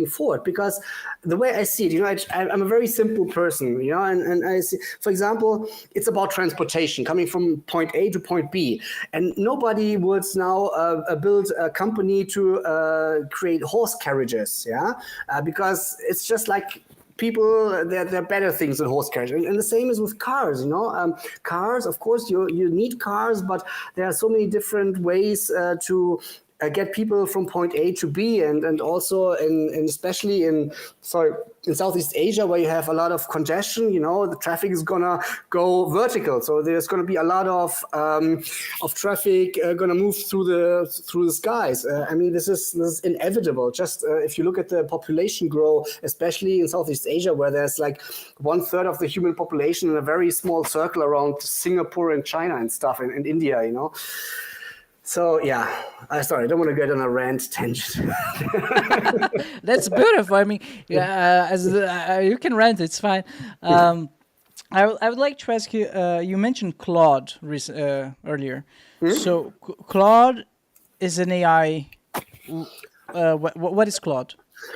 forward, because the way I see it, I'm a very simple person, and I see, for example, it's about transportation coming from point A to point B, and nobody would now build a company to create horse carriages, because it's just like people, there are better things than horse carriage. And the same is with cars, cars, of course, you need cars, but there are so many different ways to get people from point A to B, and also especially in Southeast Asia, where you have a lot of congestion, the traffic is gonna go vertical. So there's gonna be a lot of traffic gonna move through the skies. I mean, this is inevitable. Just if you look at the population growth, especially in Southeast Asia, where there's like 1/3 of the human population in a very small circle around Singapore and China and stuff, and India, So yeah, sorry, I don't want to get on a rant tangent. That's beautiful. I mean, you can rant. It's fine. I would like to ask you. You mentioned Claude earlier. So Claude is an AI. What is Claude?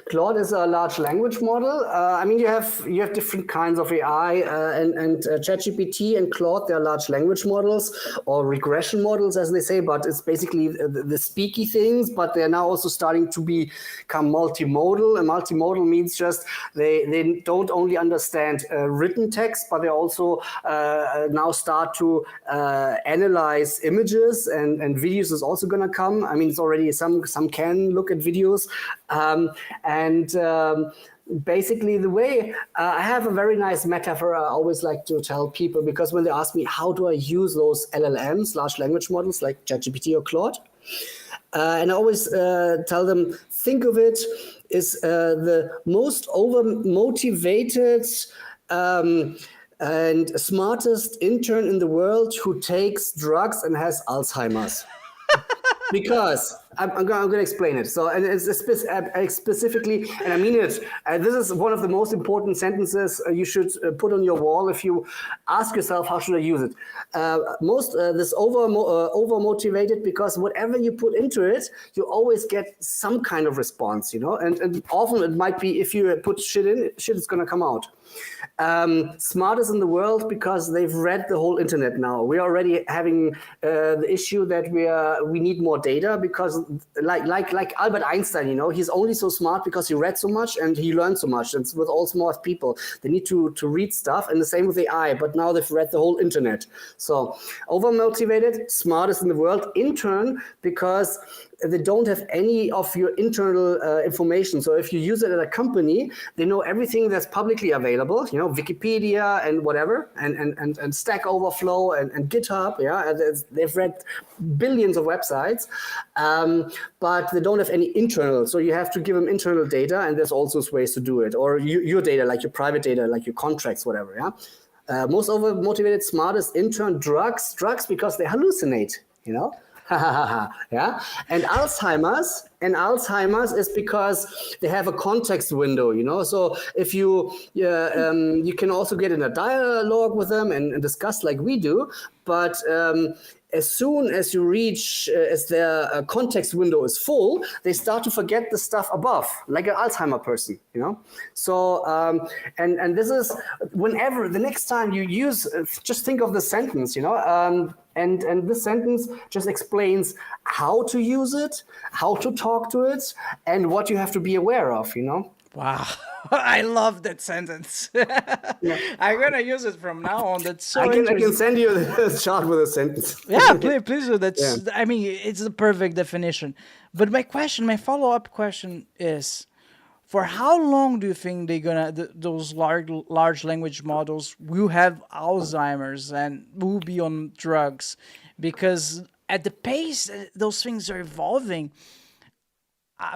Claude is a large language model. I mean, you have different kinds of AI, and ChatGPT and Claude, they're large language models or regression models, as they say, but it's basically the speaky things, but they're now also starting to become multimodal. And multimodal means just they don't only understand written text, but they also now start to analyze images, and videos is also going to come. I mean, it's already some can look at videos. Basically, the way I have a very nice metaphor I always like to tell people, because when they ask me how do I use those LLMs, large language models like ChatGPT or Claude, and I always tell them, think of it as the most over-motivated and smartest intern in the world who takes drugs and has Alzheimer's. Because I'm going to explain it. So, and it's specifically, and I mean it, this is one of the most important sentences you should put on your wall if you ask yourself, how should I use it? This over-motivated, because whatever you put into it, you always get some kind of response, and often it might be, if you put shit in, shit is going to come out. Smartest in the world because they've read the whole internet now. We're already having the issue that we need more data, because like Albert Einstein, he's only so smart because he read so much and he learned so much. And with all smart people, they need to read stuff, and the same with AI, but now they've read the whole internet. So over-motivated, smartest in the world. Intern, because they don't have any of your internal information. So if you use it at a company, they know everything that's publicly available, Wikipedia and whatever, and Stack Overflow and GitHub. They've read billions of websites, but they don't have any internal. So you have to give them internal data, and there's also ways to do it, or your data, like your private data, like your contracts, whatever. Most over-motivated, smartest intern. Drugs because they hallucinate. Yeah, and Alzheimer's is because they have a context window, So if you can also get in a dialogue with them and discuss like we do, but as soon as you reach, as their context window is full, they start to forget the stuff above, like an Alzheimer person, So, and this is whenever, the next time you use, just think of the sentence, and this sentence just explains how to use it, how to talk to it, and what you have to be aware of, Wow, I love that sentence. I'm gonna use it from now on. That's so interesting. I can send you a chart with a sentence. Yeah, please do. That's. Yeah. I mean, it's the perfect definition. But my follow-up question is, for how long do you think those large language models will have Alzheimer's and will be on drugs? Because at the pace those things are evolving,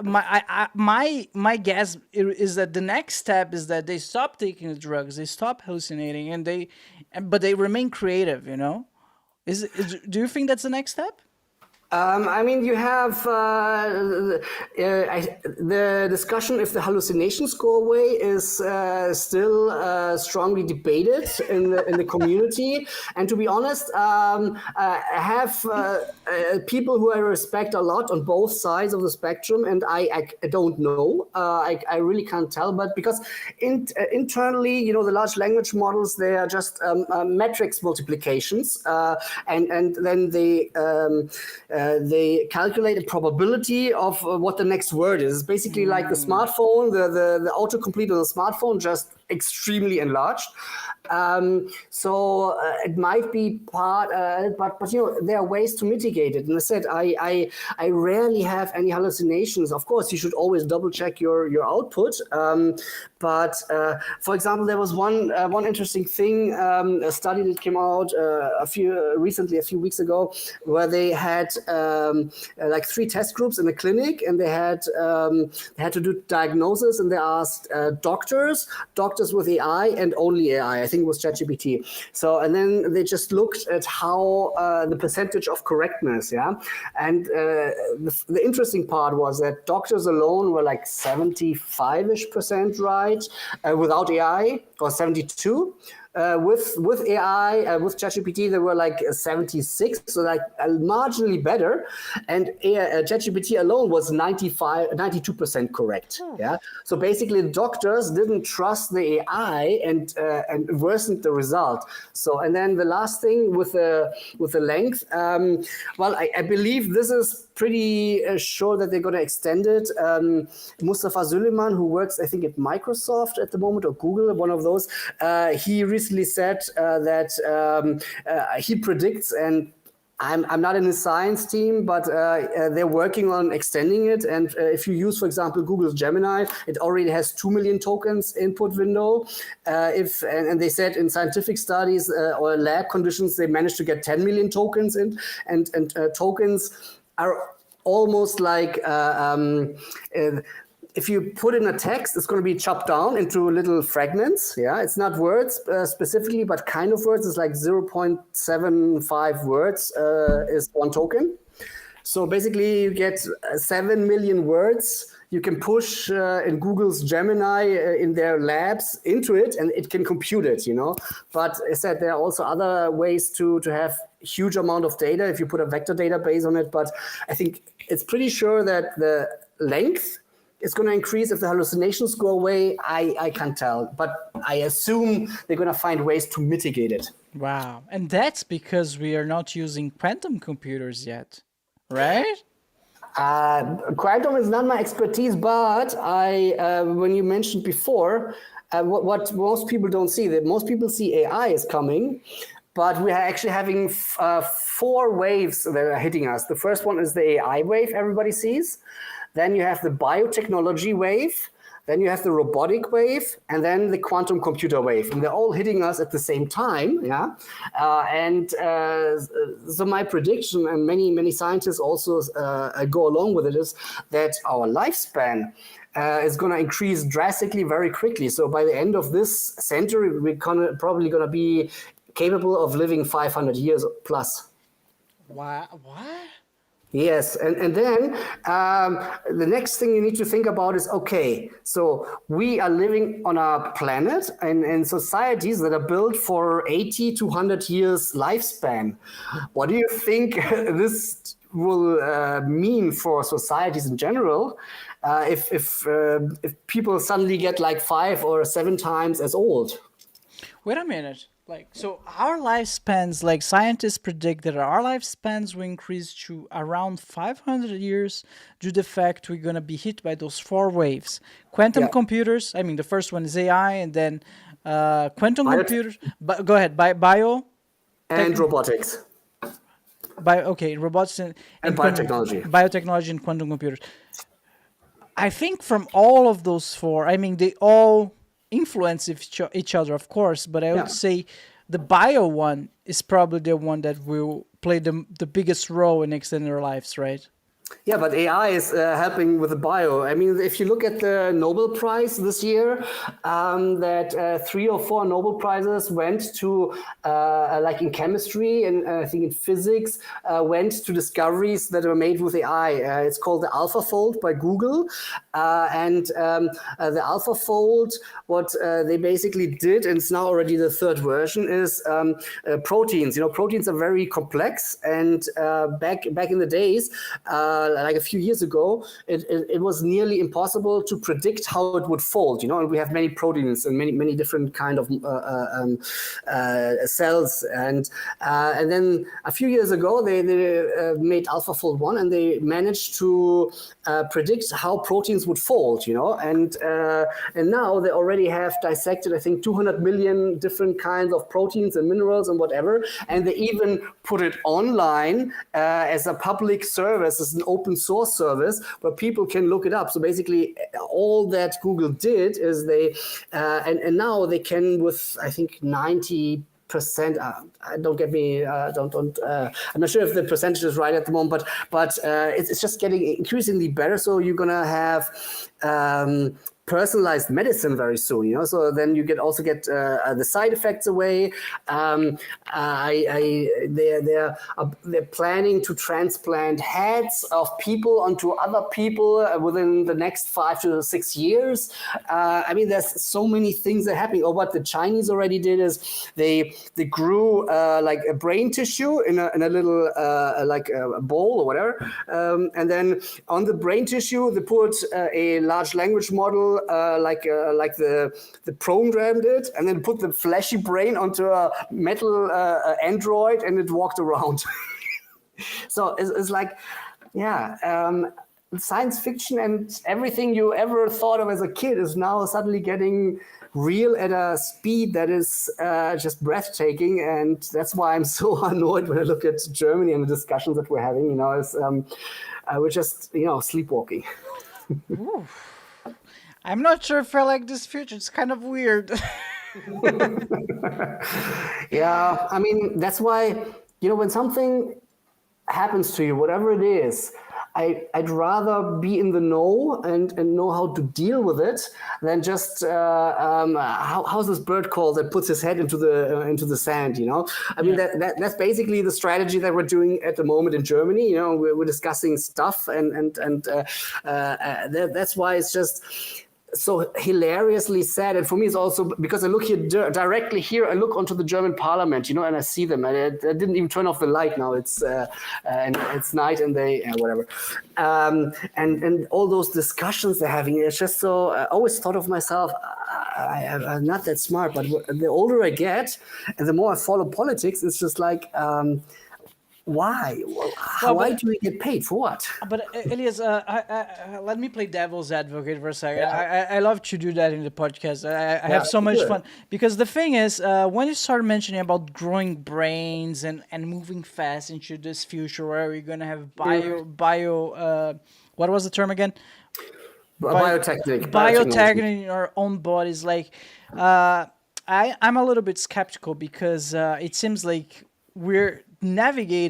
my guess is that the next step is that they stop taking the drugs, they stop hallucinating, but they remain creative. Do you think that's the next step? I mean, you have the discussion if the hallucinations go away is still strongly debated in the community. And to be honest, I have people who I respect a lot on both sides of the spectrum, and I don't know. I really can't tell, but because internally, you know, the large language models, they are just matrix multiplications, and then they calculate a probability of what the next word is. It's basically like the smartphone, the autocomplete on the smartphone, just extremely enlarged. So it might be part, but you know, there are ways to mitigate it. And I said I rarely have any hallucinations. Of course, you should always double check your output. But for example, there was one interesting thing, a study that came out a few weeks ago, where they had like 3 test groups in the clinic, and they had to do diagnosis, and they asked doctors with AI and only AI. I think it was ChatGPT. So, and then they just looked at how the percentage of correctness, yeah. And the interesting part was that doctors alone were like 75-ish% right without AI, or 72. With AI, with ChatGPT, they were like 76, so like marginally better. And ChatGPT alone was 92% correct. Yeah. So basically, the doctors didn't trust the AI and worsened the result. So, and then the last thing with the length, well, I believe this is pretty sure that they're going to extend it. Mustafa Süleyman, who works, I think, at Microsoft at the moment, or Google, one of those, he recently said that he predicts, and I'm not in the science team, but they're working on extending it. And if you use, for example, Google's Gemini, it already has 2 million tokens input window. And they said in scientific studies or lab conditions, they managed to get 10 million tokens in, and tokens are almost like if you put in a text, it's going to be chopped down into little fragments. Yeah, it's not words specifically, but kind of words. It's like 0.75 words is one token. So basically, you get 7 million words. You can push in Google's Gemini in their labs into it, and it can compute it, you know. But I said there are also other ways to have huge amount of data if you put a vector database on it. But I think it's pretty sure that the length is going to increase. If the hallucinations go away, I can't tell. But I assume they're going to find ways to mitigate it. Wow. And that's because we are not using quantum computers yet, right? Quantum is not my expertise, but when you mentioned before, what most people don't see, that most people see AI is coming, but we are actually having 4 waves that are hitting us. The first one is the AI wave everybody sees. Then you have the biotechnology wave. Then you have the robotic wave, and then the quantum computer wave, and they're all hitting us at the same time. Yeah, so my prediction, and many scientists also go along with it, is that our lifespan is going to increase drastically very quickly. So by the end of this century, we're probably going to be capable of living 500 years plus. What? Yes, and then the next thing you need to think about is, okay, so we are living on a planet and societies that are built for 80 to 100 years lifespan. What do you think this will mean for societies in general if people suddenly get like 5 or 7 times as old? Wait a minute. Like, so our lifespans, like scientists predict that our lifespans will increase to around 500 years due to the fact we're going to be hit by those 4 waves. Quantum computers, I mean, the first one is AI, and then quantum computers. Go ahead, bio. And robotics. Robotics and biotechnology. Biotechnology and quantum computers. I think from all of those 4, I mean, they all influence each other, of course, but I would say the bio one is probably the one that will play the biggest role in extending our lives, right? Yeah, but AI is helping with the bio. I mean, if you look at the Nobel Prize this year, that 3 or 4 Nobel Prizes went to, like in chemistry and I think in physics, went to discoveries that were made with AI. It's called the AlphaFold by Google. The AlphaFold, what they basically did, and it's now already the 3rd version, is proteins. You know, proteins are very complex, and back in the days, like a few years ago, it was nearly impossible to predict how it would fold. You know, and we have many proteins and many different kind of cells, and then a few years ago they made AlphaFold 1, and they managed to predict how proteins would fold. You know, and now they already have dissected, I think, 200 million different kinds of proteins and minerals and whatever, and they even put it online as a public service, as an open source service where people can look it up. So basically, all that Google did is they, and now they can, with I think 90%. Don't get me. Don't. I'm not sure if the percentage is right at the moment, but it's just getting increasingly better. So you're gonna have personalized medicine very soon. You know, so then you also get the side effects away. They're planning to transplant heads of people onto other people within the next 5 to 6 years. I mean, there's so many things that are happening. Or what the Chinese already did is they grew like a brain tissue in a little like a bowl or whatever, and then on the brain tissue they put a large language model like the program did, and then put the fleshy brain onto a metal android, and it walked around. So it's like, yeah, science fiction and everything you ever thought of as a kid is now suddenly getting real at a speed that is just breathtaking. And that's why I'm so annoyed when I look at Germany and the discussions that we're having. You know, it's, we're just, you know, sleepwalking. I'm not sure if I like this future. It's kind of weird. Yeah, I mean, that's why, you know, when something happens to you, whatever it is, I'd rather be in the know and know how to deal with it than just how's this bird called that puts his head into the sand. You know, I mean that's basically the strategy that we're doing at the moment in Germany. You know, we're discussing stuff, and that's why it's just so hilariously sad. And for me, it's also because I look here directly here. I look onto the German Parliament, you know, and I see them. I didn't even turn off the light now. It's and it's night, and they whatever. And all those discussions they're having. It's just so. I always thought of myself. I'm not that smart, but the older I get, and the more I follow politics, it's just like. Why? Why do we get paid for what? But Elias, let me play devil's advocate for a second. Yeah. I love to do that in the podcast. I have so much fun because the thing is, when you start mentioning about growing brains and moving fast into this future where we're gonna have what was the term again? Biotech in our own bodies. Like, I'm a little bit skeptical because it seems like we're navigating